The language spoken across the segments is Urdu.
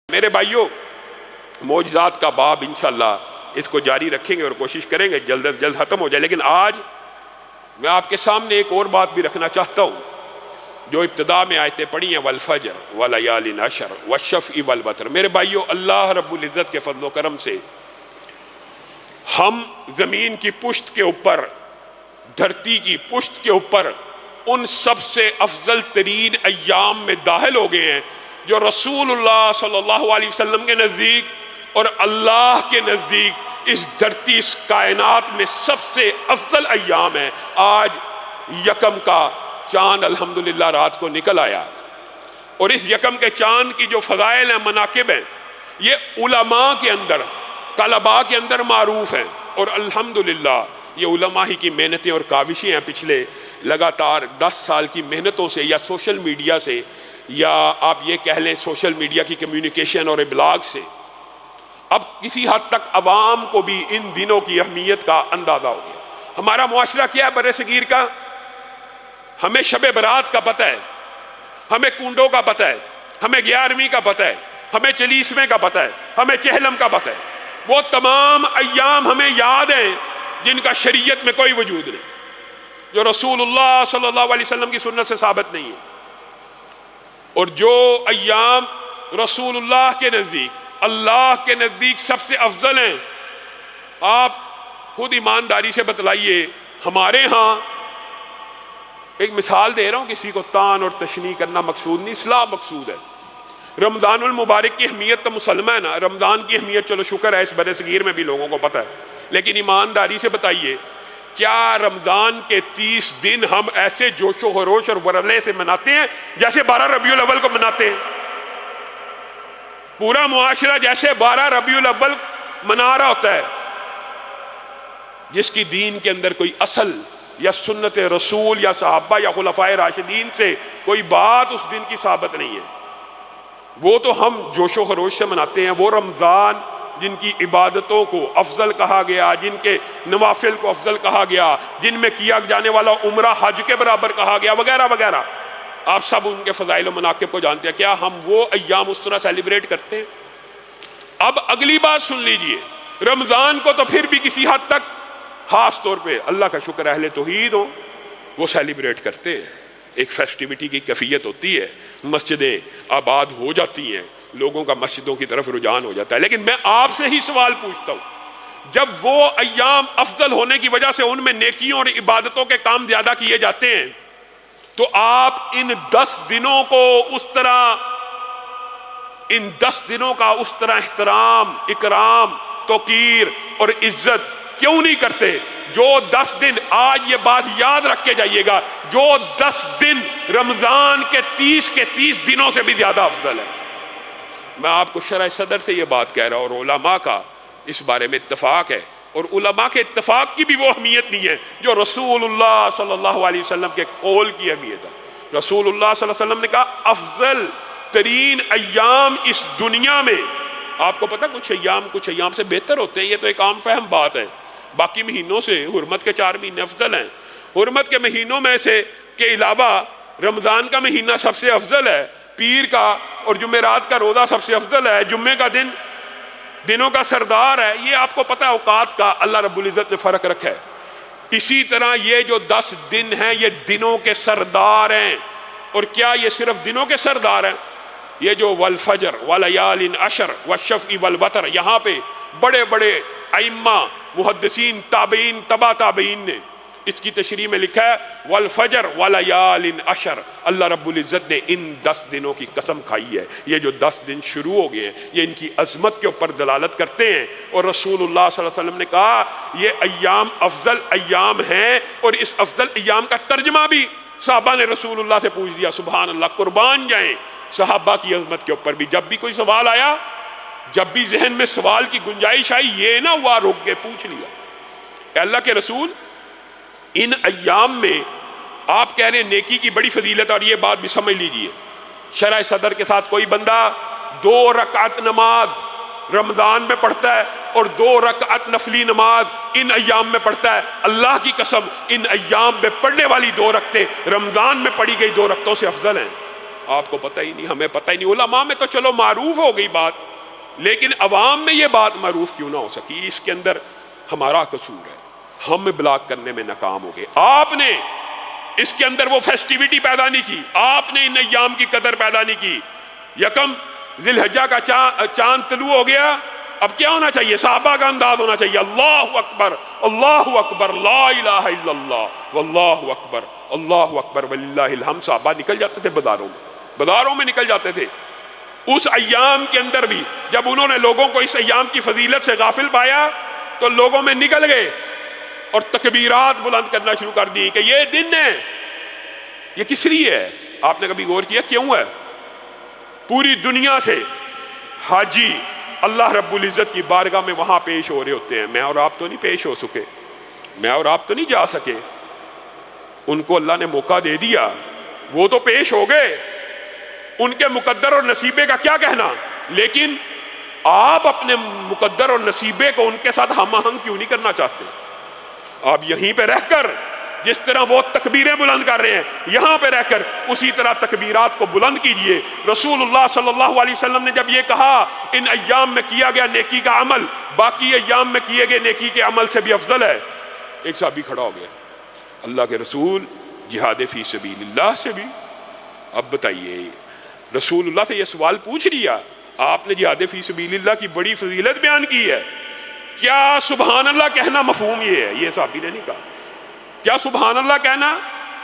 میرے بھائیوں، معجزات کا باب انشاءاللہ اس کو جاری رکھیں گے اور کوشش کریں گے جلد از جلد ختم ہو جائے، لیکن آج میں آپ کے سامنے ایک اور بات بھی رکھنا چاہتا ہوں جو ابتدا میں آیتیں پڑھی ہیں، والفجر ولیال عشر والشفع والوتر۔ میرے بھائیوں، اللہ رب العزت کے فضل و کرم سے ہم زمین کی پشت کے اوپر، دھرتی کی پشت کے اوپر ان سب سے افضل ترین ایام میں داخل ہو گئے ہیں جو رسول اللہ صلی اللہ علیہ وسلم کے نزدیک اور اللہ کے نزدیک اس دھرتی، اس کائنات میں سب سے افضل ایام ہیں۔ آج یکم کا چاند الحمدللہ رات کو نکل آیا، اور اس یکم کے چاند کی جو فضائل ہیں، مناقب ہیں، یہ علماء کے اندر، طلباء کے اندر معروف ہیں، اور الحمدللہ یہ علماء ہی کی محنتیں اور کاوشیں ہیں پچھلے لگاتار 10 سال کی محنتوں سے، یا سوشل میڈیا سے، یا آپ یہ کہہ لیں سوشل میڈیا کی کمیونیکیشن اور ابلاغ سے، اب کسی حد تک عوام کو بھی ان دنوں کی اہمیت کا اندازہ ہو گیا۔ ہمارا معاشرہ کیا ہے برِ صغیر کا؟ ہمیں شب برات کا پتہ ہے، ہمیں کنڈوں کا پتہ ہے، ہمیں 11ویں کا پتہ ہے، ہمیں چلیسویں کا پتہ ہے، ہمیں چہلم کا پتہ ہے۔ وہ تمام ایام ہمیں یاد ہیں جن کا شریعت میں کوئی وجود نہیں، جو رسول اللہ صلی اللہ علیہ وسلم کی سنت سے ثابت نہیں ہے۔ اور جو ایام رسول اللہ کے نزدیک، اللہ کے نزدیک سب سے افضل ہیں، آپ خود ایمانداری سے بتلائیے۔ ہمارے ہاں ایک مثال دے رہا ہوں، کسی کو تان اور تشنیع کرنا مقصود نہیں، اصلاح مقصود ہے۔ رمضان المبارک کی اہمیت تو مسلمہ ہے نا، رمضان کی اہمیت چلو شکر ہے اس برِ صغیر میں بھی لوگوں کو پتہ ہے، لیکن ایمانداری سے بتائیے، کیا رمضان کے 30 دن ہم ایسے جوش و خروش اور ورلے سے مناتے ہیں جیسے 12 ربیع الاول کو مناتے ہیں؟ پورا معاشرہ جیسے 12 ربیع الاول منا رہا ہوتا ہے، جس کی دین کے اندر کوئی اصل یا سنت رسول یا صحابہ یا خلفائے راشدین سے کوئی بات اس دن کی ثابت نہیں ہے، وہ تو ہم جوش و خروش سے مناتے ہیں۔ وہ رمضان جن کی عبادتوں کو افضل کہا گیا، جن کے نوافل کو افضل کہا گیا، جن میں کیا جانے والا عمرہ حج کے برابر کہا گیا، وغیرہ وغیرہ، آپ سب ان کے فضائل و مناقب کو جانتے ہیں۔ کیا ہم وہ ایام اس طرح سیلیبریٹ کرتے ہیں؟ اب اگلی بات سن لیجئے، رمضان کو تو پھر بھی کسی حد تک خاص طور پہ اللہ کا شکر اہل توحید ہوں وہ سیلیبریٹ کرتے ہیں، ایک فیسٹیوٹی کی کیفیت ہوتی ہے، مسجدیں آباد ہو جاتی ہیں، لوگوں کا مسجدوں کی طرف رجحان ہو جاتا ہے۔ لیکن میں آپ سے ہی سوال پوچھتا ہوں، جب وہ ایام افضل ہونے کی وجہ سے ان میں نیکیوں اور عبادتوں کے کام زیادہ کیے جاتے ہیں، تو آپ ان 10 دنوں کو اس طرح، ان 10 دنوں کا اس طرح احترام، اکرام، توقیر اور عزت کیوں نہیں کرتے؟ جو 10 دن، آج یہ بات یاد رکھ کے جائیے گا، جو 10 دن رمضان کے 30 دنوں سے بھی زیادہ افضل ہے۔ میں آپ کو شرح صدر سے یہ بات کہہ رہا ہوں، اور علماء کا اس بارے میں اتفاق ہے، اور علماء کے اتفاق کی بھی وہ اہمیت نہیں ہے جو رسول اللہ صلی اللہ علیہ وسلم کے قول کی اہمیت ہے۔ رسول اللہ صلی اللہ علیہ وسلم نے کہا افضل ترین ایام اس دنیا میں، آپ کو پتہ کچھ ایام سے بہتر ہوتے ہیں، یہ تو ایک عام فہم بات ہے۔ باقی مہینوں سے حرمت کے 4 مہینے افضل ہیں، حرمت کے مہینوں میں سے کے علاوہ رمضان کا مہینہ سب سے افضل ہے، پیر کا اور جمعرات کا روزہ سب سے افضل ہے، جمعے کا دن دنوں کا سردار ہے۔ یہ آپ کو پتہ ہے، اوقات کا اللہ رب العزت نے فرق رکھا ہے۔ اسی طرح یہ جو 10 دن ہیں یہ دنوں کے سردار ہیں، اور کیا یہ صرف دنوں کے سردار ہیں؟ یہ جو والفجر ولیال عشر والشفع والوتر، یہاں پہ بڑے بڑے ائمہ، محدثین، تابعین، تبع تابعین نے اس کی تشریح میں لکھا ہے والفجر ولیال عشر، اللہ رب العزت نے ان 10 دنوں کی قسم کھائی ہے۔ یہ جو 10 دن شروع ہو گئے ہیں یہ ان کی عظمت کے اوپر دلالت کرتے ہیں، اور رسول اللہ صلی اللہ علیہ وسلم نے کہا یہ ایام افضل ایام ہیں، اور اس افضل ایام کا ترجمہ بھی صحابہ نے رسول اللہ سے پوچھ دیا۔ سبحان اللہ، قربان جائیں صحابہ کی عظمت کے اوپر بھی۔ جب بھی کوئی سوال آیا، جب بھی ذہن میں سوال کی گنجائش آئی، یہ نہ ہوا رک کے پوچھ لیا کہ اللہ کے رسول ان ایام میں آپ کہہ رہے ہیں نیکی کی بڑی فضیلت، اور یہ بات بھی سمجھ لیجئے، شرح صدر کے ساتھ کوئی بندہ 2 رکعت نماز رمضان میں پڑھتا ہے اور 2 رکعت نفلی نماز ان ایام میں پڑھتا ہے، اللہ کی قسم ان ایام میں پڑھنے والی 2 رکعتیں رمضان میں پڑھی گئی 2 رکعتوں سے افضل ہیں۔ آپ کو پتہ ہی نہیں، ہمیں پتہ ہی نہیں. علماء میں تو چلو معروف ہو گئی بات، لیکن عوام میں یہ بات معروف کیوں نہ ہو سکی؟ اس کے اندر ہمارا قصور ہے، ہم بلاک کرنے میں ناکام ہو گئے. آپ نے اس کے اندر وہ فیسٹیوٹی پیدا نہیں کی، آپ نے ان ایام کی قدر پیدا نہیں کی. یکم ذی الحجہ کا چاند طلوع ہو گیا، اب کیا ہونا چاہیے؟ صحابہ کا انداز ہونا چاہیے، اللہ اکبر اللہ اکبر لا الہ الا اللہ واللہ اکبر اللہ اکبر وللہ الحمد. صحابہ نکل جاتے تھے بازاروں میں نکل جاتے تھے. اس ایام کے اندر بھی جب انہوں نے لوگوں کو اس ایام کی فضیلت سے غافل پایا تو لوگوں میں نکل گئے اور تکبیرات بلند کرنا شروع کر دی کہ یہ دن ہے، یہ کس لیے ہے؟ آپ نے کبھی غور کیا کیوں ہے؟ پوری دنیا سے حاجی اللہ رب العزت کی بارگاہ میں وہاں پیش ہو رہے ہوتے ہیں. میں اور آپ تو نہیں پیش ہو سکے، میں اور آپ تو نہیں جا سکے. ان کو اللہ نے موقع دے دیا، وہ تو پیش ہو گئے، ان کے مقدر اور نصیبے کا کیا کہنا. لیکن آپ اپنے مقدر اور نصیبے کو ان کے ساتھ ہم آہنگ کیوں نہیں کرنا چاہتے؟ آپ یہیں پہ رہ کر جس طرح وہ تکبیریں بلند کر رہے ہیں، یہاں پہ رہ کر اسی طرح تکبیرات کو بلند کیجئے. رسول اللہ صلی اللہ علیہ وسلم نے جب یہ کہا ان ایام میں کیا گیا نیکی کا عمل باقی ایام میں کیے گئے نیکی کے عمل سے بھی افضل ہے، ایک صحابی کھڑا ہو گیا، اللہ کے رسول جہاد فی سبیل اللہ سے بھی. اب بتائیے، رسول اللہ سے یہ سوال پوچھ لیا، آپ نے جہاد فی سبیل اللہ کی بڑی فضیلت بیان کی ہے، کیا سبحان اللہ کہنا مفہوم یہ ہے؟ یہ صحابی نے نہیں کہا. کیا سبحان اللہ کہنا،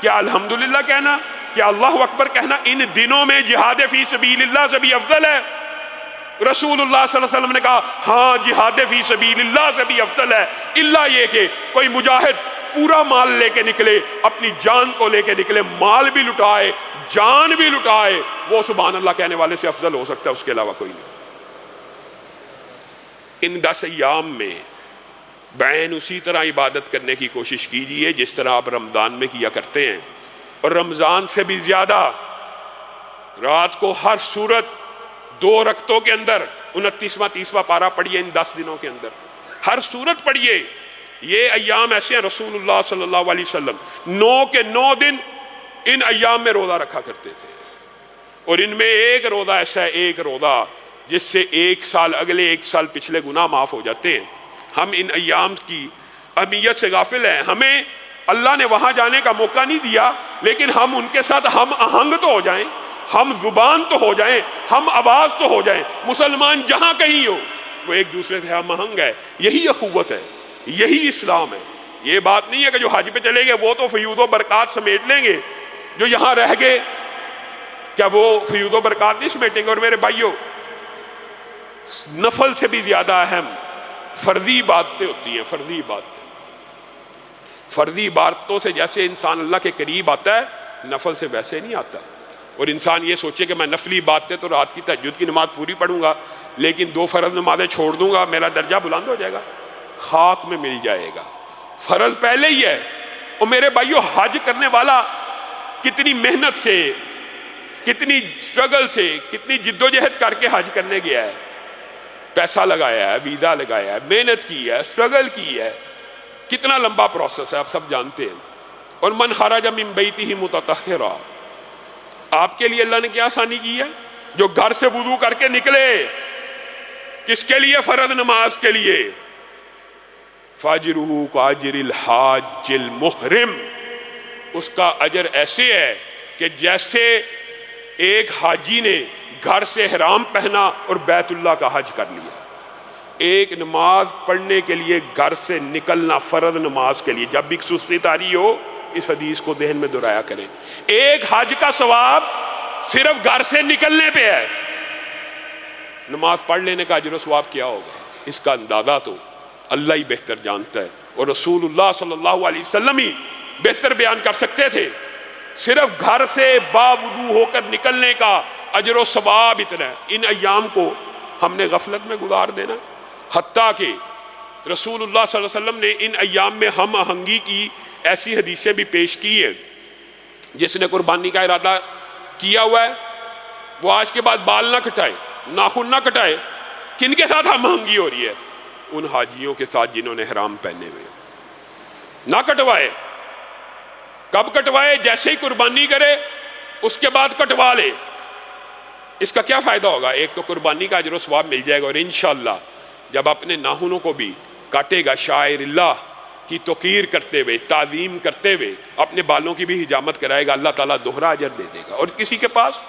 کیا الحمدللہ کہنا، کیا اللہ اکبر کہنا ان دنوں میں جہاد فی سبیل اللہ سے بھی افضل ہے؟ رسول اللہ صلی اللہ علیہ وسلم نے کہا ہاں جہاد فی سبیل اللہ سے بھی افضل ہے، الا یہ کہ کوئی مجاہد پورا مال لے کے نکلے، اپنی جان کو لے کے نکلے، مال بھی لٹائے جان بھی لٹائے، وہ سبحان اللہ کہنے والے سے افضل ہو سکتا ہے، اس کے علاوہ کوئی نہیں. ان 10 ایام میں بین اسی طرح عبادت کرنے کی کوشش کیجئے جس طرح آپ رمضان میں کیا کرتے ہیں، اور رمضان سے بھی زیادہ. رات کو ہر سورت 2 رکعتوں کے اندر 29واں 30واں پارہ پڑھیے، ان 10 دنوں کے اندر ہر سورت پڑھیے. یہ ایام ایسے ہیں رسول اللہ صلی اللہ علیہ وسلم 9 کے 9 دن ان ایام میں روزہ رکھا کرتے تھے، اور ان میں ایک روزہ ایسا ہے، ایک روزہ جس سے 1 سال اگلے 1 سال پچھلے گناہ معاف ہو جاتے ہیں. ہم ان ایام کی اہمیت سے غافل ہیں. ہمیں اللہ نے وہاں جانے کا موقع نہیں دیا، لیکن ہم ان کے ساتھ ہم آہنگ تو ہو جائیں، ہم زبان تو ہو جائیں، ہم آواز تو ہو جائیں. مسلمان جہاں کہیں ہو وہ ایک دوسرے سے ہم آہنگ ہے. یہی اخوت ہے، یہی اسلام ہے. یہ بات نہیں ہے کہ جو حج پہ چلے گئے وہ تو فیوض و برکات سمیٹ لیں گے، جو یہاں رہ گئے کیا وہ فیوض و برکات نہیں سمیٹیں گے؟ اور میرے بھائیوں، نفل سے بھی زیادہ اہم فرضی عبادتیں ہوتی ہیں. فرضی عبادتوں سے جیسے انسان اللہ کے قریب آتا ہے، نفل سے ویسے نہیں آتا. اور انسان یہ سوچے کہ میں نفلی عبادتیں تو رات کی تہجد کی نماز پوری پڑھوں گا لیکن 2 فرض نمازیں چھوڑ دوں گا، میرا درجہ بلند ہو جائے گا، خاک میں مل جائے گا. فرض پہلے ہی ہے. اور میرے بھائیوں، حج کرنے والا کتنی محنت سے، کتنی سٹرگل سے، کتنی جدوجہد کر کے حج کرنے گیا ہے. پیسہ لگایا ہے، ویزا لگایا ہے، محنت کی ہے، سٹرگل کی ہے. کتنا لمبا پروسیس ہے، آپ سب جانتے ہیں. اور من خرج من بیتہ متطہرا، آپ کے لیے اللہ نے کیا آسانی کی ہے؟ جو گھر سے وضو کر کے نکلے، کس کے لیے؟ فرض نماز کے لیے. فاجرہ کاجر الحاج المحرم، اس کا اجر ایسے ہے کہ جیسے ایک حاجی نے گھر سے احرام پہنا اور بیت اللہ کا حج کر لیا. ایک نماز پڑھنے کے لیے گھر سے نکلنا، فرض نماز کے لیے، جب بھی سستی طاری ہو اس حدیث کو ذہن میں دہرایا کریں. ایک حج کا ثواب صرف گھر سے نکلنے پہ ہے. نماز پڑھ لینے کا اجر و ثواب کیا ہوگا، اس کا اندازہ تو اللہ ہی بہتر جانتا ہے، اور رسول اللہ صلی اللہ علیہ وسلم ہی بہتر بیان کر سکتے تھے. صرف گھر سے باوضو ہو کر نکلنے کا اجر و ثواب اتنا ہے. ان ایام کو ہم نے غفلت میں گزار دینا، حتیٰ کہ رسول اللہ صلی اللہ علیہ وسلم نے ان ایام میں ہم آہنگی کی ایسی حدیثیں بھی پیش کی ہیں. جس نے قربانی کا ارادہ کیا ہوا ہے وہ آج کے بعد بال نہ کٹائے، ناخن نہ کٹائے. کن کے ساتھ ہم آہنگی ہو رہی ہے؟ ان حاجیوں کے ساتھ جنہوں نے احرام پہنے ہوئے. نہ کٹوائے. کب کٹوائے؟ جیسے ہی قربانی کرے اس کے بعد کٹوا لے. اس کا کیا فائدہ ہوگا؟ ایک تو قربانی کا اجر و ثواب مل جائے گا، اور انشاءاللہ جب اپنے ناخنوں کو بھی کاٹے گا شاعر اللہ کی توقیر کرتے ہوئے، تعظیم کرتے ہوئے، اپنے بالوں کی بھی حجامت کرائے گا، اللہ تعالیٰ دوہرا اجر دے دے گا۔ اور کسی کے پاس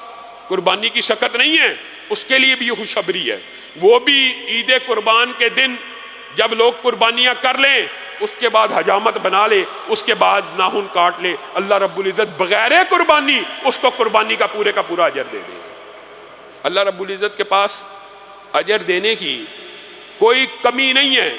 قربانی کی شکت نہیں ہے، اس کے لیے بھی یہ خوشخبری ہے، وہ بھی عید قربان کے دن جب لوگ قربانیاں کر لیں اس کے بعد حجامت بنا لے، اس کے بعد ناخن کاٹ لے، اللہ رب العزت بغیر قربانی اس کو قربانی کا پورا اجر دے دے گا۔ اللہ رب العزت کے پاس اجر دینے کی کوئی کمی نہیں ہے۔